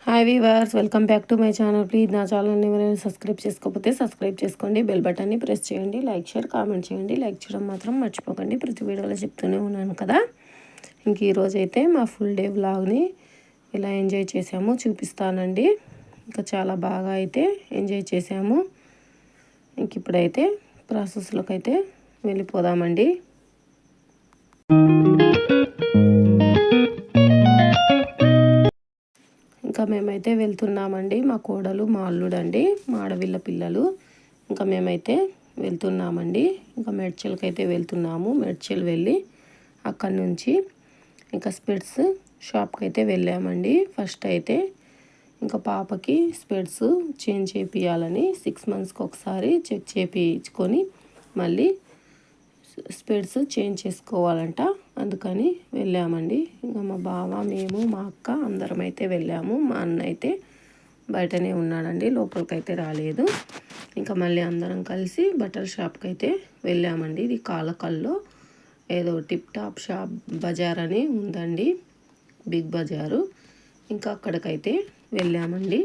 Hi weavers, welcome back to my channel. Please నా ఛానల్ని ఎవరైనా సబ్స్క్రైబ్ చేసుకోకపోతే సబ్స్క్రైబ్ చేసుకోండి, బెల్ బటన్ని ప్రెస్ చేయండి, లైక్ షేర్ కామెంట్ చేయండి. లైక్ చేయడం మాత్రం మర్చిపోకండి, ప్రతి వీడియోలో చెప్తూనే ఉన్నాను కదా. ఇంక ఈరోజు అయితే మా ఫుల్ డే వ్లాగ్ని ఎలా ఎంజాయ్ చేసామో చూపిస్తానండి. ఇంకా చాలా బాగా అయితే ఎంజాయ్ చేసాము. ఇంక ఇప్పుడైతే ప్రాసెస్లోకి అయితే వెళ్ళిపోదామండి. ఇంకా మేమైతే వెళ్తున్నామండి. మా కోడలు, మా అల్లుడు అండి, మా ఆడవిళ్ళ పిల్లలు. ఇంకా మేమైతే వెళ్తున్నామండి. ఇంకా మేడ్చల్కి అయితే వెళ్తున్నాము. మేడ్చల్ వెళ్ళి అక్కడి నుంచి ఇంకా స్పెట్స్ షాప్కి అయితే వెళ్ళామండి. ఫస్ట్ అయితే ఇంకా పాపకి స్పెట్స్ చేంజ్ చేయించాలని 6 monthsకి ఒకసారి చెక్ చేయించుకొని మళ్ళీ స్పెట్స్ చేంజ్ చేసుకోవాలంట. అందుకని వెళ్ళామండి. ఇంకా మా బావ, మేము, మా అక్క అందరం అయితే వెళ్ళాము. మా అన్న అయితే బయటనే ఉన్నాడండి, లోపలికైతే రాలేదు. ఇంకా మళ్ళీ అందరం కలిసి బట్టల షాప్కి అయితే వెళ్ళామండి. ఇది కాలకల్లో ఏదో టిప్ టాప్ షాప్ బజార్ అని ఉందండి, బిగ్ బజారు. ఇంకా అక్కడికైతే వెళ్ళామండి.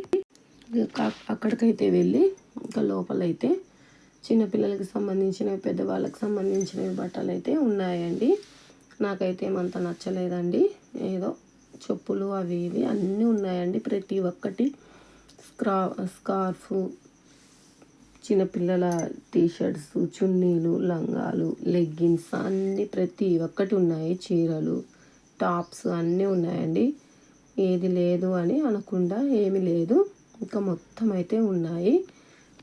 అక్కడికైతే వెళ్ళి ఇంకా లోపలైతే చిన్నపిల్లలకి సంబంధించినవి, పెద్దవాళ్ళకి సంబంధించినవి బట్టలు అయితే ఉన్నాయండి. నాకైతే ఏమంత నచ్చలేదండి. ఏదో చెప్పులు అవి ఇవి అన్నీ ఉన్నాయండి. ప్రతి ఒక్కటి స్కార్ఫ్, చిన్నపిల్లల టీషర్ట్స్, చున్నీలు, లంగాలు, లెగ్గిన్స్ అన్నీ ప్రతి ఒక్కటి ఉన్నాయి. చీరలు, టాప్స్ అన్నీ ఉన్నాయండి. ఏది లేదు అని అనకుండా ఏమీ లేదు, ఇంకా మొత్తం అయితే ఉన్నాయి.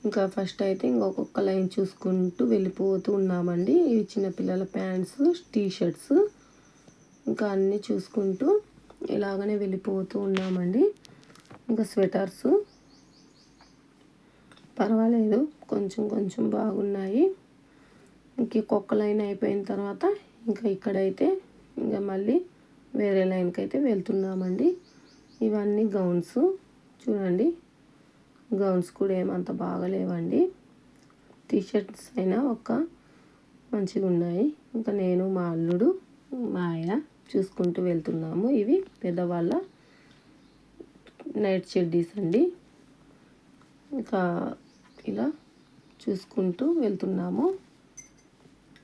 ఇంకా ఫస్ట్ అయితే ఇంకొక లైన్ చూసుకుంటూ వెళ్ళిపోతూ ఉన్నామండి. ఇవి చిన్నపిల్లల ప్యాంట్స్, టీషర్ట్స్ ఇంకా అన్నీ చూసుకుంటూ ఇలాగనే వెళ్ళిపోతూ ఉన్నామండి. ఇంకా స్వెటర్స్ పర్వాలేదు, కొంచెం కొంచెం బాగున్నాయి. ఇంకొక లైన్ అయిపోయిన తర్వాత ఇంకా ఇక్కడైతే ఇంకా మళ్ళీ వేరే లైన్కి అయితే వెళ్తున్నామండి. ఇవన్నీ గౌన్స్ చూడండి. గౌన్స్ కూడా ఏమంత బాగలేవండి. టీషర్ట్స్ అయినా మంచిగా ఉన్నాయి. ఇంకా నేను, మా అల్లుడు, మా ఆయన చూసుకుంటూ వెళ్తున్నాము. ఇవి పెద్దవాళ్ళ నైట్ చెడ్డీస్ అండి. ఇంకా ఇలా చూసుకుంటూ వెళ్తున్నాము.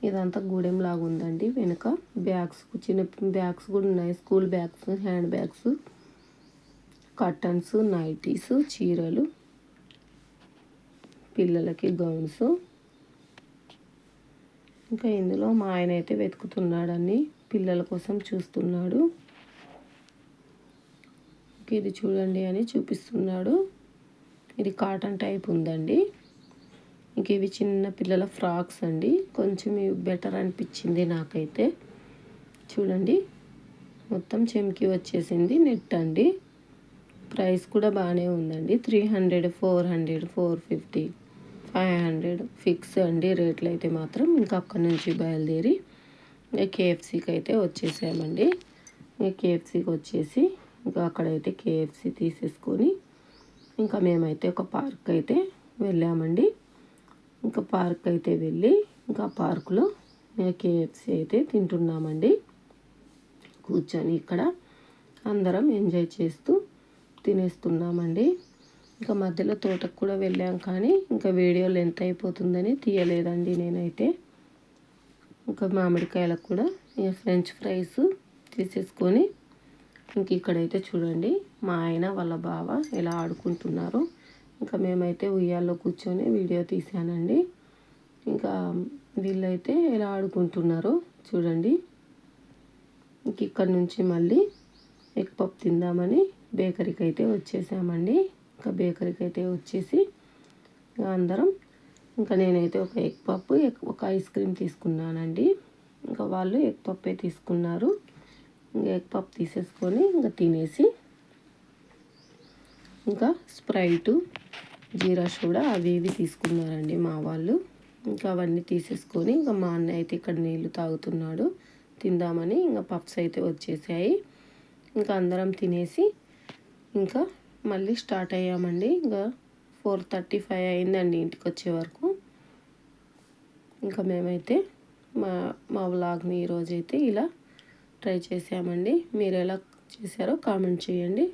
ఇదంతా గూడెం లాగా ఉందండి. వెనుక బ్యాగ్స్, చిన్న బ్యాగ్స్ కూడా ఉన్నాయి. School bags, hand bags, curtains, nighties, చీరలు, పిల్లలకి గౌన్స్. ఇంకా ఇందులో మా ఆయన అయితే వెతుకుతున్నాడని పిల్లల కోసం చూస్తున్నాడు. ఇది చూడండి అని చూపిస్తున్నాడు. ఇది కాటన్ టైప్ ఉందండి. ఇంక ఇవి చిన్న పిల్లల ఫ్రాక్స్ అండి. కొంచెం ఇవి బెటర్ అనిపించింది నాకైతే. చూడండి, మొత్తం చెమ్కి వచ్చేసింది, నెట్ అండి. ప్రైస్ కూడా బాగానే ఉందండి. 300, 400, 450, 500 ఫిక్స్ అండి రేట్లు అయితే మాత్రం. ఇంకా అక్కడి నుంచి బయలుదేరి కేఎఫ్సీకి అయితే వచ్చేసామండి. కేఎఫ్సీకి వచ్చేసి ఇంకా అక్కడైతే కేఎఫ్సీ తీసేసుకొని ఇంకా మేమైతే ఒక పార్క్ అయితే వెళ్ళామండి. ఇంకా పార్క్ అయితే వెళ్ళి ఇంకా పార్కులో కేఎఫ్సీ అయితే తింటున్నామండి. కూర్చొని ఇక్కడ అందరం ఎంజాయ్ చేస్తూ తినేస్తున్నామండి. ఇంకా మధ్యలో తోటకు కూడా వెళ్ళాం, కానీ ఇంకా వీడియో లెంత్ అయిపోతుందని తీయలేదండి నేనైతే. ఇంకా మామిడికాయలకు కూడా ఫ్రెంచ్ ఫ్రైస్ తీసేసుకొని ఇంక ఇక్కడైతే చూడండి మా ఆయన వాళ్ళ బావ ఎలా ఆడుకుంటున్నారో. ఇంకా మేమైతే ఉయ్యాల్లో కూర్చొని వీడియో తీసానండి. ఇంకా వీళ్ళైతే ఎలా ఆడుకుంటున్నారో చూడండి. ఇంక ఇక్కడ నుంచి మళ్ళీ ఎగ్ పఫ్ తిందామని బేకరీకి అయితే వచ్చేసామండి. ఇంకా బేకరీకి అయితే వచ్చేసి అందరం ఇంకా నేనైతే ఒక ఎగ్ పఫ్, ఒక ఐస్ క్రీమ్ తీసుకున్నానండి. ఇంకా వాళ్ళు ఎగ్ పఫే తీసుకున్నారు. ఇంకా ఎగ్ పఫ్ తీసేసుకొని ఇంకా తినేసి ఇంకా స్ప్రైటు, జీరా సోడా అవి ఇవి తీసుకున్నారండి మా వాళ్ళు. ఇంకా అవన్నీ తీసేసుకొని ఇంకా మా అన్నయ్య అయితే ఇక్కడ నీళ్ళు తాగుతున్నాడు. తిందామని ఇంకా పఫ్స్ అయితే వచ్చేసాయి. ఇంకా అందరం తినేసి ఇంకా మళ్ళీ స్టార్ట్ అయ్యామండి. ఇంకా 4:35 అయిందండి ఇంటికి వచ్చే వరకు. ఇంకా మేమైతే మా వ్లాగ్ని ఈరోజైతే ఇలా ట్రై చేసామండి. మీరు ఎలా చేశారో కామెంట్ చేయండి.